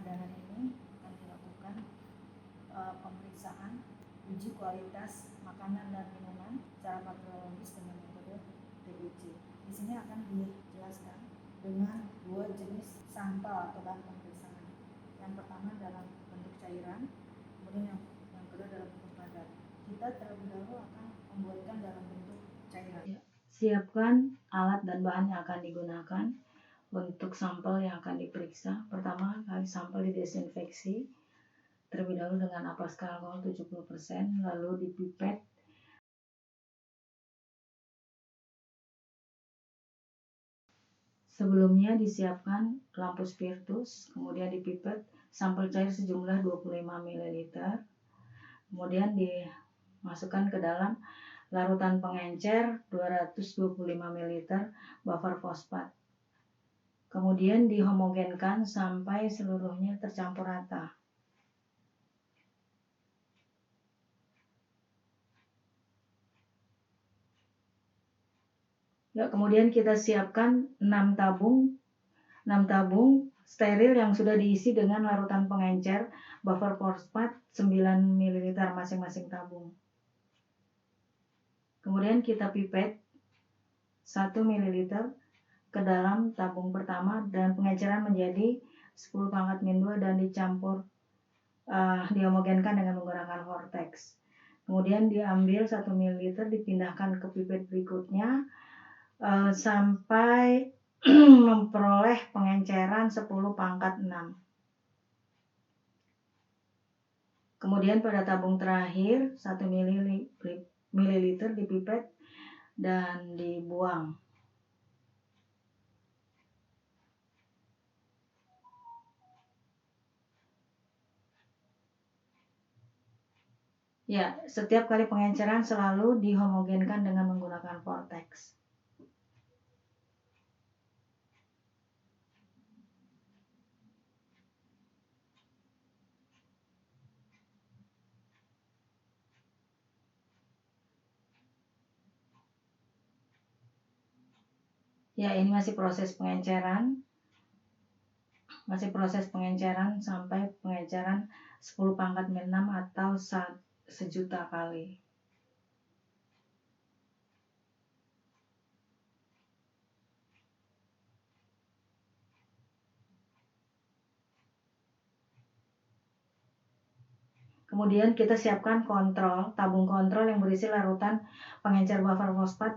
pengadanan ini akan dilakukan pemeriksaan uji kualitas makanan dan minuman secara bakteriologis dengan metode TUC. Di sini akan dijelaskan dengan dua jenis sampel atau bahan pemeriksaan. Yang pertama dalam bentuk cairan, kemudian yang kedua dalam bentuk padat. Kita terlebih dahulu akan membuatkan dalam bentuk cairan. Siapkan alat dan bahan yang akan digunakan untuk sampel yang akan diperiksa. Pertama kali sampel didesinfeksi terlebih dahulu dengan apaskal alkohol 70%, lalu dipipet. Sebelumnya disiapkan lampu spiritus, kemudian dipipet sampel cair sejumlah 25 ml. Kemudian dimasukkan ke dalam larutan pengencer 225 ml buffer fosfat. Kemudian dihomogenkan sampai seluruhnya tercampur rata. Ya, kemudian kita siapkan 6 tabung steril yang sudah diisi dengan larutan pengencer buffer fosfat 9 ml masing-masing tabung. Kemudian kita pipet 1 ml ke dalam tabung pertama dan pengenceran menjadi 10⁻² dan dihomogenkan dengan menggunakan vortex. Kemudian diambil 1 ml dipindahkan ke pipet berikutnya sampai memperoleh pengenceran 10⁻⁶. Kemudian pada tabung terakhir 1 ml dipipet dan dibuang. Ya, setiap kali pengenceran selalu dihomogenkan dengan menggunakan vortex. Ya, ini masih proses pengenceran. Sampai pengenceran 10⁻⁶ atau 1.000.000 kali. Kemudian kita siapkan tabung kontrol yang berisi larutan pengencer buffer fosfat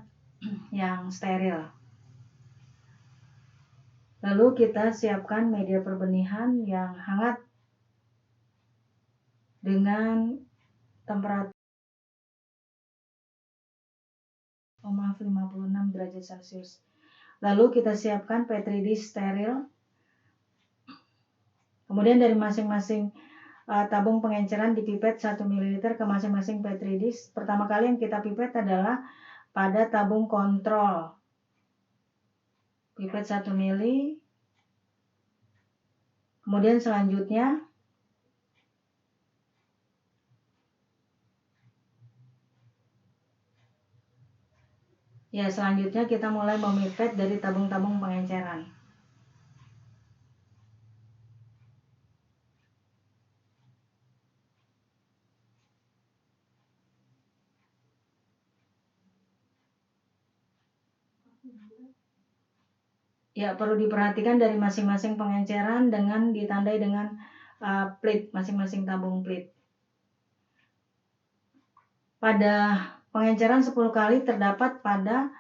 yang steril. Lalu kita siapkan media perbenihan yang hangat dengan temperatur 56 derajat Celcius. Lalu kita siapkan petri dish steril. Kemudian dari masing-masing tabung pengenceran dipipet 1 ml ke masing-masing petri dish. Pertama kali yang kita pipet adalah pada tabung kontrol. Pipet 1 ml. Kemudian selanjutnya kita mulai memipet dari tabung-tabung pengenceran. Ya, perlu diperhatikan dari masing-masing pengenceran dengan ditandai dengan plit, masing-masing tabung plit. Pada pengenceran 10 kali terdapat pada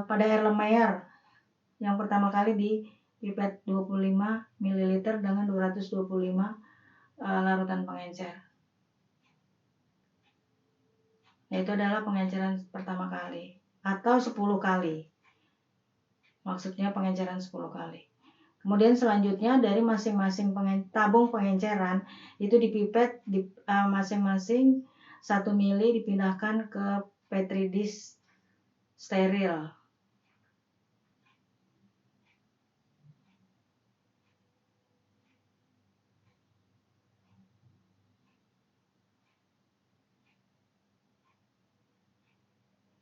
Erlenmeyer yang pertama kali di pipet 25 ml dengan 225 larutan pengencer. Itu adalah pengenceran pertama kali atau 10 kali. Maksudnya pengenceran 10 kali. Kemudian selanjutnya dari masing-masing tabung pengenceran itu dipipet masing-masing 1 ml dipindahkan ke petri dish steril.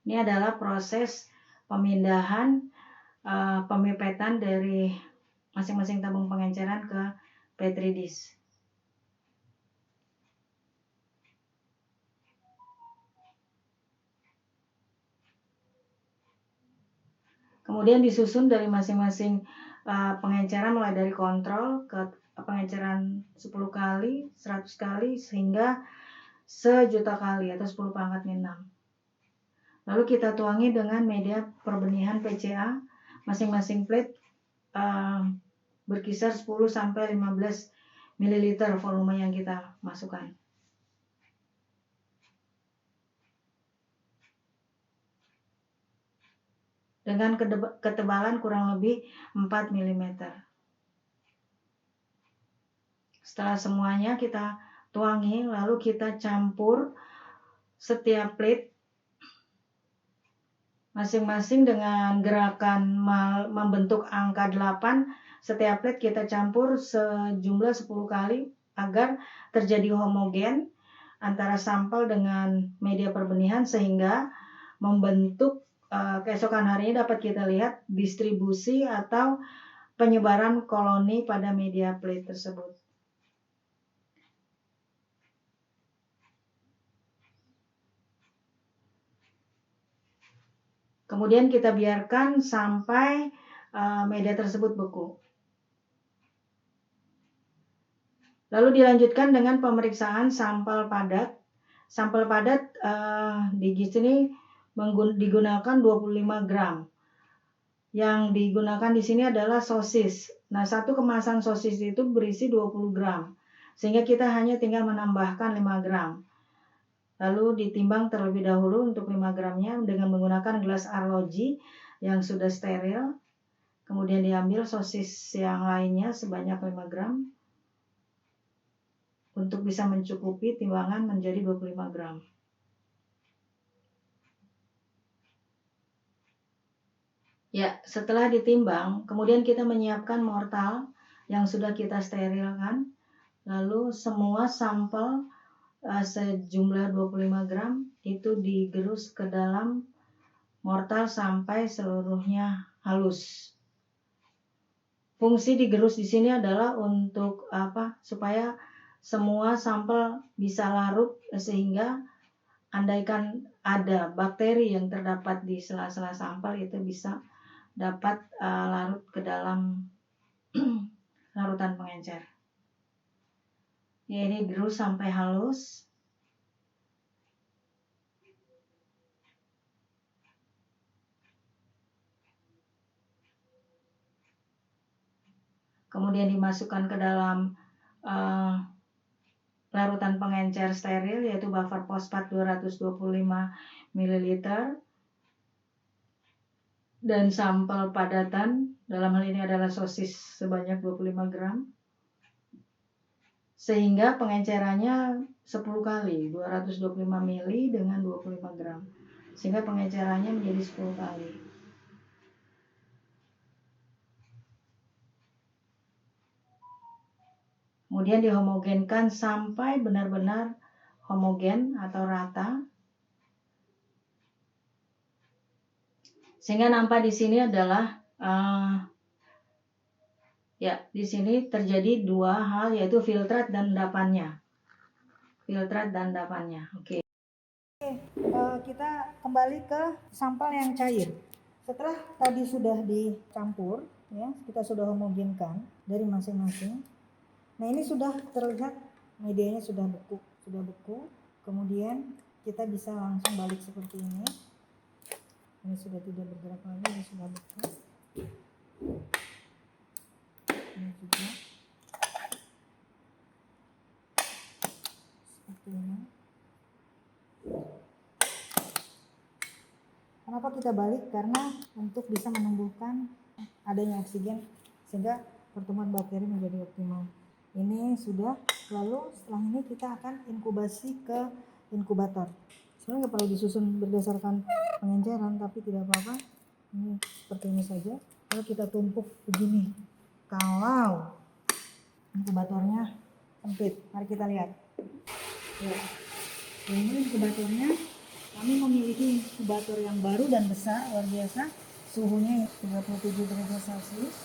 Ini adalah proses pemindahan pemipetan dari masing-masing tabung pengenceran ke petri dish. Kemudian disusun dari masing-masing pengenceran, mulai dari kontrol ke pengenceran 10 kali, 100 kali, sehingga 1.000.000 kali atau 10 pangkat min 6. Lalu kita tuangi dengan media perbenihan PCA. Masing-masing plate berkisar 10 sampai 15 ml volume yang kita masukkan. Dengan ketebalan kurang lebih 4 mm. Setelah semuanya kita tuangi, lalu kita campur setiap plate masing-masing dengan gerakan membentuk angka 8. Setiap plate kita campur sejumlah 10 kali agar terjadi homogen antara sampel dengan media perbenihan, sehingga membentuk keesokan harinya dapat kita lihat distribusi atau penyebaran koloni pada media plate tersebut. Kemudian kita biarkan sampai media tersebut beku. Lalu dilanjutkan dengan pemeriksaan sampel padat. Sampel padat di sini digunakan 25 gram. Yang digunakan di sini adalah sosis. Nah, satu kemasan sosis itu berisi 20 gram. Sehingga kita hanya tinggal menambahkan 5 gram. Lalu ditimbang terlebih dahulu untuk 5 gramnya dengan menggunakan gelas arloji yang sudah steril. Kemudian diambil sosis yang lainnya sebanyak 5 gram. Untuk bisa mencukupi timbangan menjadi 25 gram. Ya, setelah ditimbang, kemudian kita menyiapkan mortal yang sudah kita sterilkan. Lalu semua sampel sejumlah 25 gram itu digerus ke dalam mortal sampai seluruhnya halus. Fungsi digerus di sini adalah untuk supaya semua sampel bisa larut, sehingga andaikan ada bakteri yang terdapat di sela-sela sampel itu bisa dapat larut ke dalam larutan pengencer. Ya, ini gerus sampai halus. Kemudian dimasukkan ke dalam larutan pengencer steril, yaitu buffer fosfat 225 ml. Dan sampel padatan, dalam hal ini adalah sosis sebanyak 25 gram. Sehingga pengencerannya 10 kali, 225 ml dengan 25 gram. Sehingga pengencerannya menjadi 10 kali. Kemudian dihomogenkan sampai benar-benar homogen atau rata. Sehingga nampak di sini adalah di sini terjadi dua hal, yaitu filtrat dan endapannya. Filtrat dan endapannya. Oke. Kita kembali ke sampel yang cair. Setelah tadi sudah dicampur, ya, kita sudah homogenkan dari masing-masing. Nah, ini sudah terlihat medianya sudah beku. Kemudian kita bisa langsung balik seperti ini. Ini sudah tidak bergerak lagi, ini sudah beku. Ini juga seperti ini. Kenapa kita balik? Karena untuk bisa menumbuhkan adanya oksigen sehingga pertumbuhan bakteri menjadi optimal. Ini sudah, lalu setelah ini kita akan inkubasi ke inkubator. Sebenarnya nggak perlu disusun berdasarkan pengenceran, tapi tidak apa-apa. Ini seperti ini saja. Lalu kita tumpuk begini. Kalau inkubatornya sempit, mari kita lihat. Ya. Ini inkubatornya, kami memiliki inkubator yang baru dan besar, luar biasa. Suhunya 37 derajat Celcius.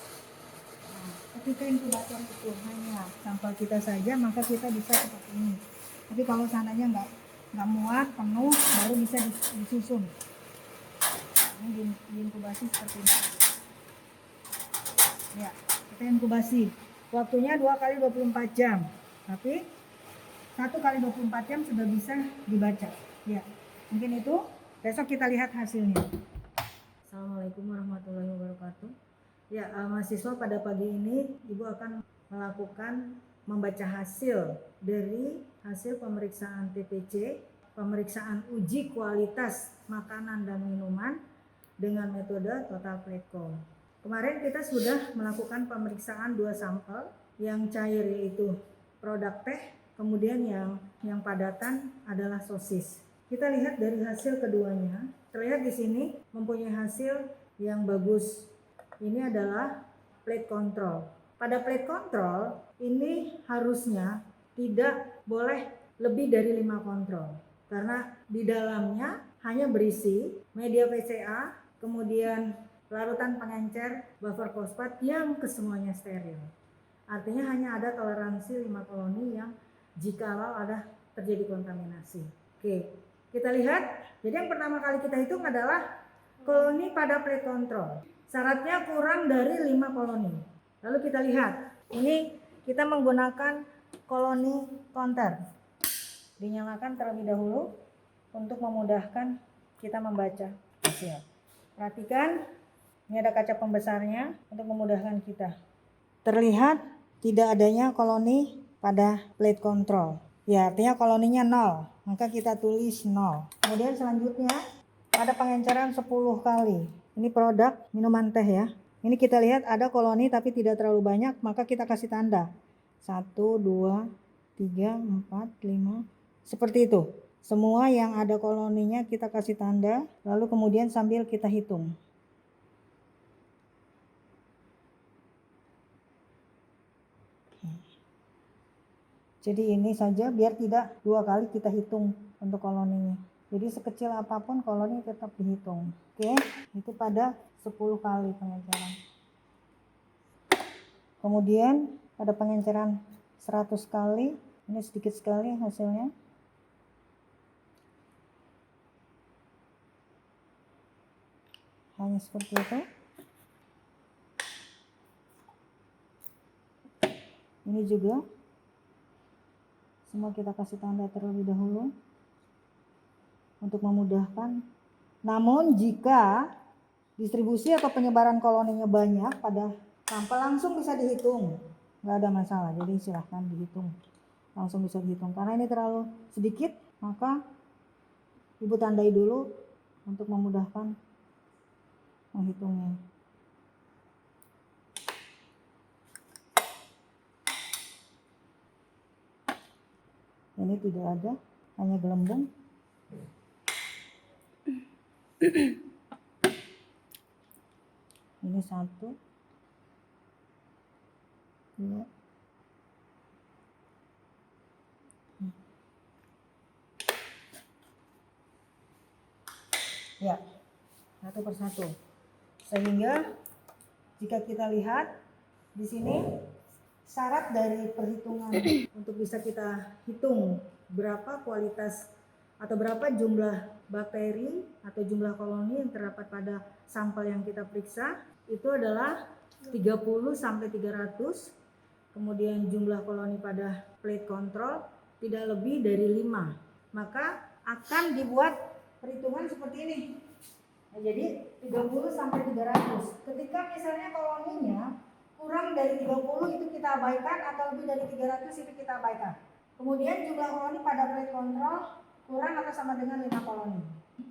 Ketika inkubator itu hanya sampel kita saja, maka kita bisa seperti ini. Tapi kalau seandainya nggak muat penuh, baru bisa disusun. Ini diinkubasi seperti ini. Ya, kita inkubasi. Waktunya 2 kali 24 jam. Tapi 1 kali 24 jam sudah bisa dibaca. Ya, mungkin itu. Besok kita lihat hasilnya. Assalamualaikum warahmatullahi wabarakatuh. Ya, mahasiswa, pada pagi ini Ibu akan melakukan membaca hasil dari hasil pemeriksaan TPC, pemeriksaan uji kualitas makanan dan minuman dengan metode total plate count. Kemarin kita sudah melakukan pemeriksaan 2 sampel, yang cair yaitu produk teh, kemudian yang padatan adalah sosis. Kita lihat dari hasil keduanya, terlihat di sini mempunyai hasil yang bagus. Ini adalah plate control. Pada plate control ini harusnya tidak boleh lebih dari 5 kontrol, karena di dalamnya hanya berisi media PCA, kemudian larutan pengencer buffer fosfat yang kesemuanya steril. Artinya hanya ada toleransi 5 koloni yang jikalau ada terjadi kontaminasi. Oke, kita lihat. Jadi yang pertama kali kita hitung adalah koloni pada plate control. Syaratnya kurang dari 5 koloni. Lalu kita lihat. Ini kita menggunakan koloni counter. Dinyalakan terlebih dahulu untuk memudahkan kita membaca hasil. Perhatikan, ini ada kaca pembesarnya untuk memudahkan kita. Terlihat tidak adanya koloni pada plate control. Ya, artinya koloninya 0, maka kita tulis 0. Kemudian selanjutnya ada pengenceran 10 kali. Ini produk minuman teh ya. Ini kita lihat ada koloni tapi tidak terlalu banyak, maka kita kasih tanda. 1, 2, 3, 4, 5. Seperti itu. Semua yang ada koloninya kita kasih tanda, lalu kemudian sambil kita hitung. Jadi ini saja biar tidak 2 kali kita hitung untuk koloninya. Jadi sekecil apapun koloni tetap dihitung. Oke, itu pada 10 kali pengenceran. Kemudian pada pengenceran 100 kali, ini sedikit sekali hasilnya. Hanya seperti itu. Ini juga semua kita kasih tanda terlebih dahulu untuk memudahkan. Namun jika distribusi atau penyebaran koloninya banyak pada sampel, langsung bisa dihitung, nggak ada masalah. Jadi silahkan dihitung, langsung bisa dihitung. Karena ini terlalu sedikit, maka Ibu tandai dulu untuk memudahkan menghitungnya. Ini tidak ada, hanya gelembung. Ini 1, 2. Ya, satu persatu. Sehingga jika kita lihat di sini syarat dari perhitungan untuk bisa kita hitung berapa kualitas atau berapa jumlah bakteri atau jumlah koloni yang terdapat pada sampel yang kita periksa itu adalah 30 sampai 300. Kemudian jumlah koloni pada plate control tidak lebih dari 5. Maka akan dibuat perhitungan seperti ini. Nah, jadi 30 sampai 300. Ketika misalnya koloninya kurang dari 30 itu kita abaikan, atau lebih dari 300 itu kita abaikan. Kemudian jumlah koloni pada plate control kurang atau sama dengan 5 koloni.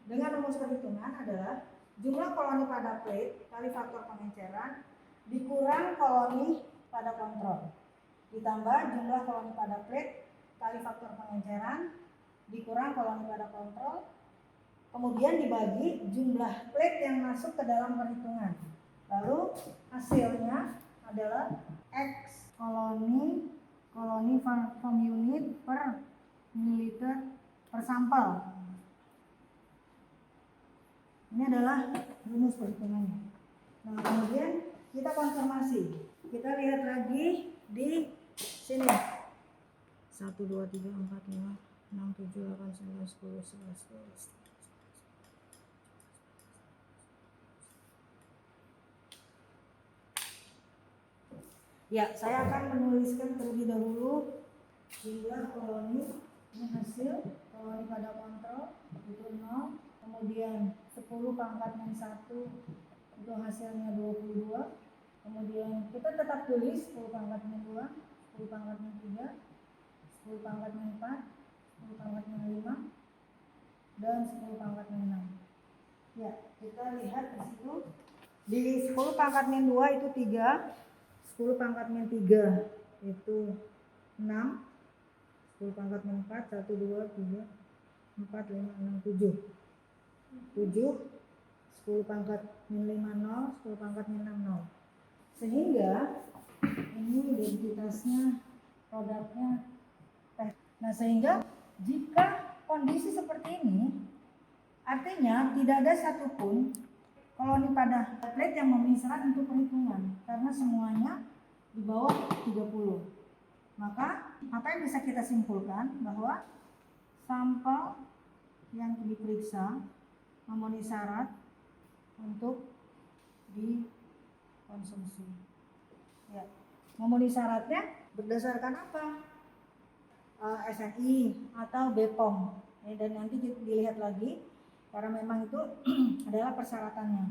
Dengan rumus perhitungan adalah jumlah koloni pada plate kali faktor pengenceran dikurang koloni pada kontrol, ditambah jumlah koloni pada plate kali faktor pengenceran dikurang koloni pada kontrol, kemudian dibagi jumlah plate yang masuk ke dalam perhitungan. Lalu hasilnya adalah X koloni from unit per mililiter per sampel. Ini adalah rumus perhitungannya. Nah, kemudian kita konfirmasi. kita lihat lagi di sini. 1, 2, 3, 4, 5, 6, 7, 8, 9, 10, 11, 12. Ya, saya akan menuliskan terlebih dahulu jumlah koloni. Ini hasil koloni pada kontrol itu 0, kemudian 10 pangkat min 1 itu hasilnya 22. Kemudian kita tetap tulis 10 pangkat min 2, 10 pangkat min 3, 10 pangkat min 4, 10 pangkat min 5, dan 10 pangkat min 6. Ya, kita lihat di situ. Di 10 pangkat min 2 itu 3, 10 pangkat min 3 itu 6, 10 pangkat min 4, 1, 2, 3, 4, 5, 6, 7. 7, 10 pangkat min 5, 0, 10 pangkat min 6, 0. Sehingga ini identitasnya, produknya. Nah, sehingga jika kondisi seperti ini, artinya tidak ada satupun koloni pada plate yang memenuhi syarat untuk perhitungan, karena semuanya di bawah 30. Maka apa yang bisa kita simpulkan bahwa sampel yang diperiksa memenuhi syarat untuk dikonsumsi. Ya, memenuhi syaratnya berdasarkan apa? SNI atau BPOM. Dan nanti dilihat lagi karena memang itu adalah persyaratannya.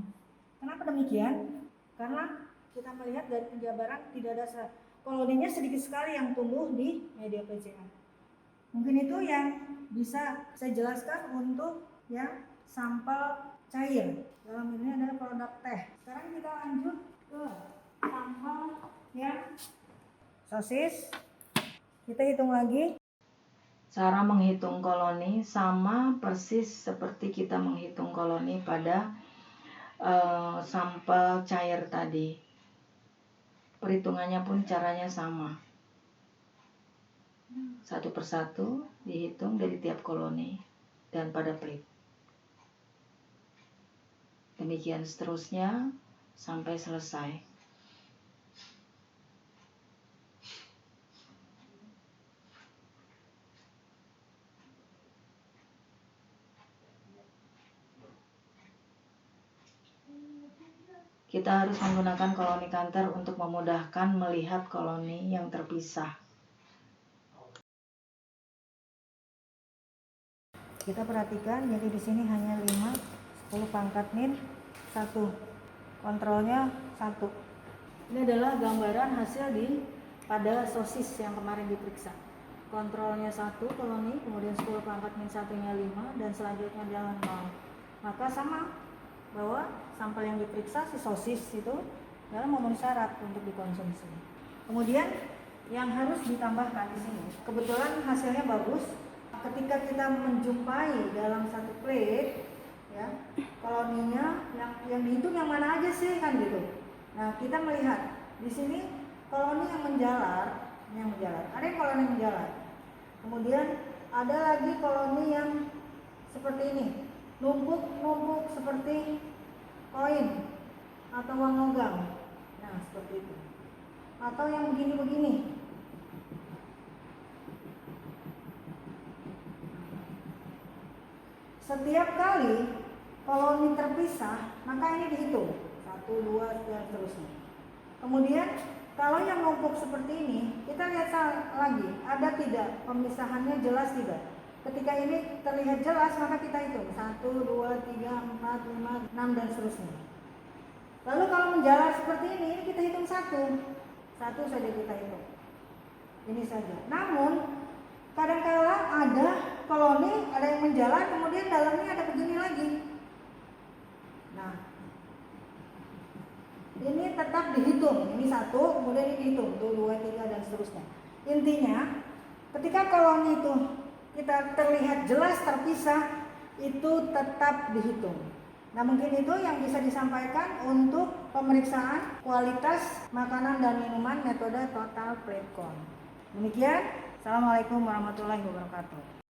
Kenapa demikian? Karena kita melihat dari penjabaran tidak ada koloninya sedikit sekali yang tumbuh di media PCA. Mungkin itu yang bisa saya jelaskan untuk yang sampel cair. Dalam ini adalah produk teh. Sekarang kita lanjut ke sampel yang sosis. Kita hitung lagi. Cara menghitung koloni sama persis seperti kita menghitung koloni pada sampel cair tadi. Perhitungannya pun caranya sama. Satu persatu dihitung dari tiap koloni dan pada plate. Demikian seterusnya sampai selesai. Kita harus menggunakan koloni kanter untuk memudahkan melihat koloni yang terpisah. Kita perhatikan, jadi di sini hanya 5, 10 pangkat min 1. Kontrolnya 1. Ini adalah gambaran hasil pada sosis yang kemarin diperiksa. Kontrolnya 1 koloni, kemudian 10 pangkat min 1-nya 5, dan selanjutnya adalah 0. Maka sama bahwa sampel yang diperiksa si sosis itu adalah memenuhi syarat untuk dikonsumsi. Kemudian yang harus ditambahkan di sini, kebetulan hasilnya bagus. Ketika kita menjumpai dalam satu plate, ya, koloninya yang dihitung yang mana aja sih kan gitu. Nah, kita melihat di sini koloni yang menjalar. Ada yang koloni menjalar. Kemudian ada lagi koloni yang seperti ini, numpuk seperti koin atau uang logam. Nah, seperti itu. Atau yang begini-begini. Setiap kali koloni terpisah, maka ini dihitung 1, 2, dan seterusnya. Kemudian kalau yang numpuk seperti ini, kita lihat lagi, ada tidak pemisahannya, jelas tidak. Ketika ini terlihat jelas, maka kita hitung 1, 2, 3, 4, 5, 6, dan seterusnya. Lalu kalau menjalar seperti ini kita hitung 1 saja kita hitung. Ini saja. Namun kadang-kala ada koloni, ada yang menjalar, kemudian dalamnya ada begini lagi. Nah, ini tetap dihitung. Ini 1, kemudian ini dihitung 1, 2, 3, dan seterusnya. Intinya, ketika koloni itu kita terlihat jelas terpisah, itu tetap dihitung. Nah, mungkin itu yang bisa disampaikan untuk pemeriksaan kualitas makanan dan minuman metode total plate count. Demikian. Assalamualaikum warahmatullahi wabarakatuh.